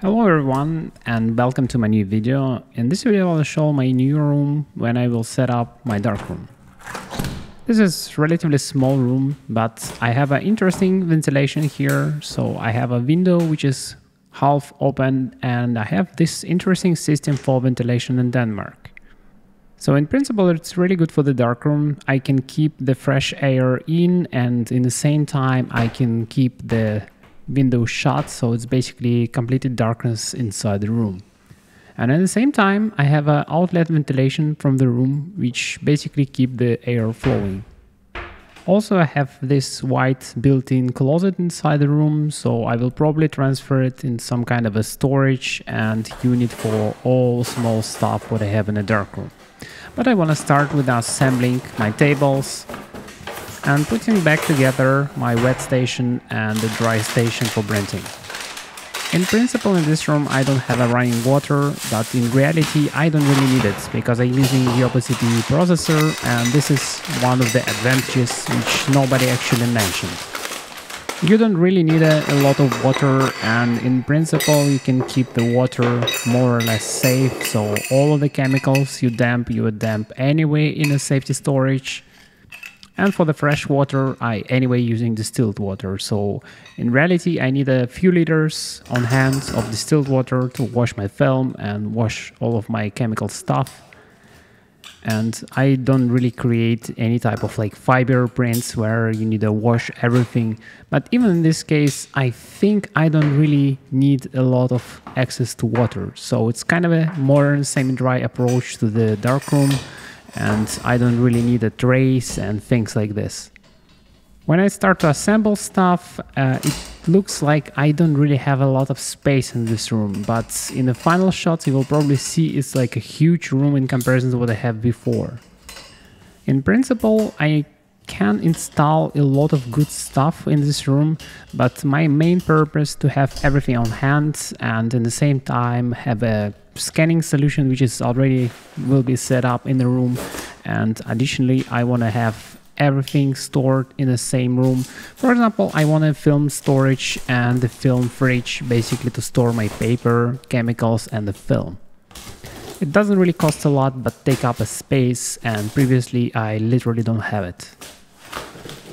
Hello everyone and welcome to my new video. In this video I will show my new room when I will set up my darkroom. This is a relatively small room, but I have an interesting ventilation here. So I have a window which is half open and I have this interesting system for ventilation in Denmark. So in principle it's really good for the darkroom. I can keep the fresh air in and in the same time I can keep the window shut, so it's basically completed darkness inside the room. And at the same time I have an outlet ventilation from the room which basically keep the air flowing. Also I have this white built-in closet inside the room, so I will probably transfer it in some kind of a storage and unit for all small stuff what I have in a darkroom. But I want to start with assembling my tables and putting back together my wet station and the dry station for printing. In principle in this room I don't have a running water, but in reality I don't really need it because I'm using the opacity processor, and this is one of the advantages which nobody actually mentioned. You don't really need a lot of water, and in principle you can keep the water more or less safe, so all of the chemicals you would damp anyway in a safety storage. And for the fresh water, I anyway using distilled water. So in reality, I need a few liters on hand of distilled water to wash my film and wash all of my chemical stuff. And I don't really create any type of like fiber prints where you need to wash everything. But even in this case, I think I don't really need a lot of access to water. So it's kind of a modern semi-dry approach to the darkroom. And I don't really need a trace and things like this. When I start to assemble stuff, it looks like I don't really have a lot of space in this room, but in the final shots you will probably see it's like a huge room in comparison to what I have before. In principle, I can install a lot of good stuff in this room, but my main purpose to have everything on hand and in the same time have a scanning solution which is already will be set up in the room, and additionally I want to have everything stored in the same room. For example, I want a film storage and the film fridge basically to store my paper, chemicals and the film. It doesn't really cost a lot but take up a space, and previously I literally don't have it.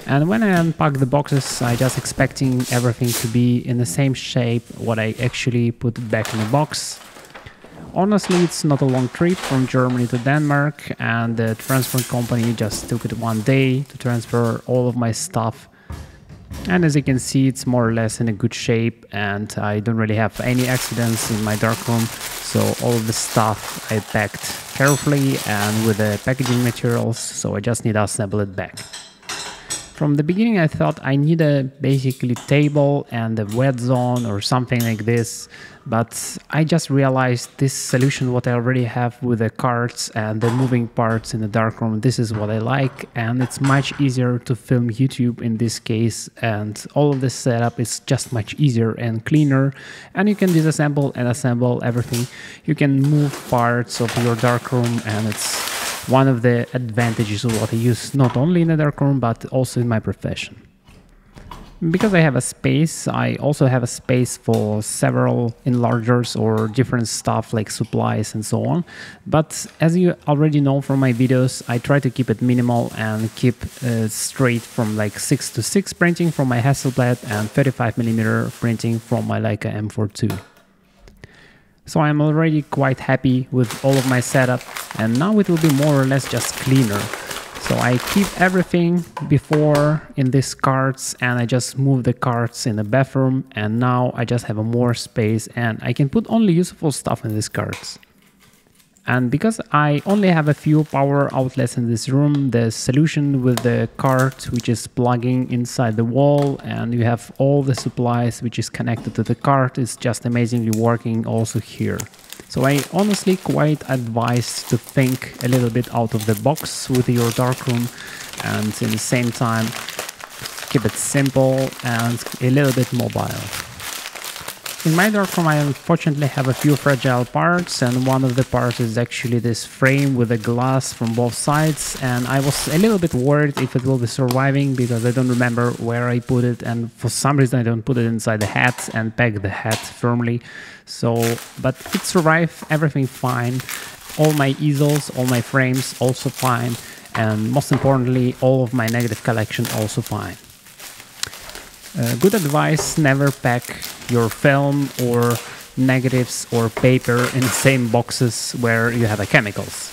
And when I unpack the boxes, I just expecting everything to be in the same shape what I actually put it back in the box. Honestly, it's not a long trip from Germany to Denmark, and the transport company just took it one day to transfer all of my stuff. And as you can see, it's more or less in a good shape, and I don't really have any accidents in my darkroom. So all of the stuff I packed carefully and with the packaging materials, so I just need to assemble it back. From the beginning I thought I need a basically table and a wet zone or something like this, but I just realized this solution what I already have with the cards and the moving parts in the darkroom, this is what I like, and it's much easier to film YouTube in this case, and all of this setup is just much easier and cleaner, and you can disassemble and assemble everything. You can move parts of your darkroom, and it's one of the advantages of what I use not only in the darkroom but also in my profession. Because I have a space, I also have a space for several enlargers or different stuff like supplies and so on. But as you already know from my videos, I try to keep it minimal and keep straight from like 6:6 printing from my Hasselblad and 35mm printing from my Leica M4 II. So I'm already quite happy with all of my setup, and now it will be more or less just cleaner. So I keep everything before in these carts, and I just move the carts in the bathroom, and now I just have a more space and I can put only useful stuff in these carts. And because I only have a few power outlets in this room, the solution with the cart which is plugging inside the wall and you have all the supplies which is connected to the cart is just amazingly working also here. So I honestly quite advise to think a little bit out of the box with your darkroom, and in the same time keep it simple and a little bit mobile. In my darkroom, I unfortunately have a few fragile parts, and one of the parts is actually this frame with a glass from both sides, and I was a little bit worried if it will be surviving because I don't remember where I put it, and for some reason I don't put it inside the hat and peg the hat firmly. But it survived, everything fine. All my easels, all my frames also fine, and most importantly, all of my negative collection also fine. Good advice, never pack your film or negatives or paper in the same boxes where you have chemicals.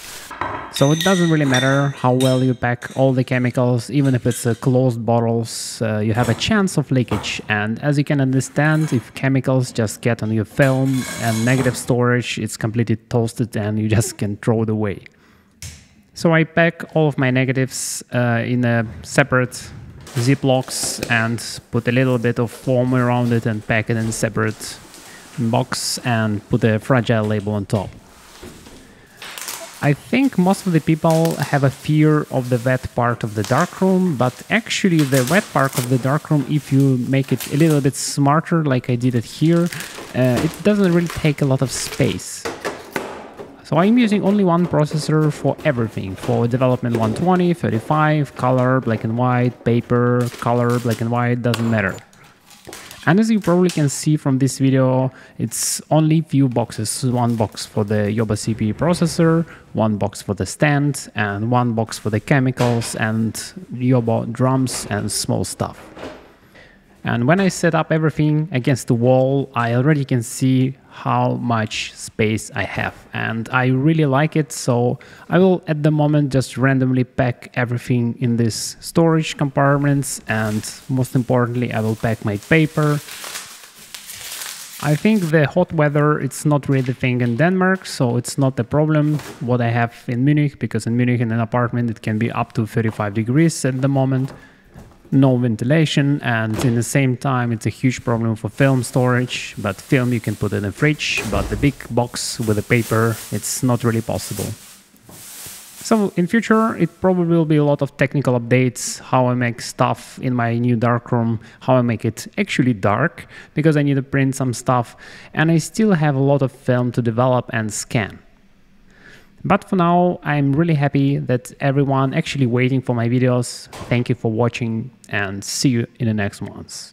So it doesn't really matter how well you pack all the chemicals, even if it's closed bottles, you have a chance of leakage. And as you can understand, if chemicals just get on your film and negative storage, it's completely toasted and you just can throw it away. So I pack all of my negatives in a separate Ziplocs and put a little bit of foam around it and pack it in a separate box and put a fragile label on top. I think most of the people have a fear of the wet part of the darkroom, but actually the wet part of the darkroom, if you make it a little bit smarter like I did it here, it doesn't really take a lot of space. So I'm using only one processor for everything, for development 120, 35, color, black and white, paper, color, black and white, doesn't matter. And as you probably can see from this video, it's only few boxes. One box for the Yoba CPU processor, one box for the stand, and one box for the chemicals and Yoba drums and small stuff. And when I set up everything against the wall, I already can see how much space I have. And I really like it, so I will at the moment just randomly pack everything in these storage compartments, and most importantly, I will pack my paper. I think the hot weather, it's not really the thing in Denmark, so it's not a problem what I have in Munich, because in Munich in an apartment it can be up to 35 degrees at the moment. No ventilation, and in the same time it's a huge problem for film storage, but film you can put in a fridge, but the big box with the paper, it's not really possible. So in future it probably will be a lot of technical updates, how I make stuff in my new darkroom, how I make it actually dark, because I need to print some stuff, and I still have a lot of film to develop and scan. But for now, I'm really happy that everyone actually waiting for my videos. Thank you for watching and see you in the next ones.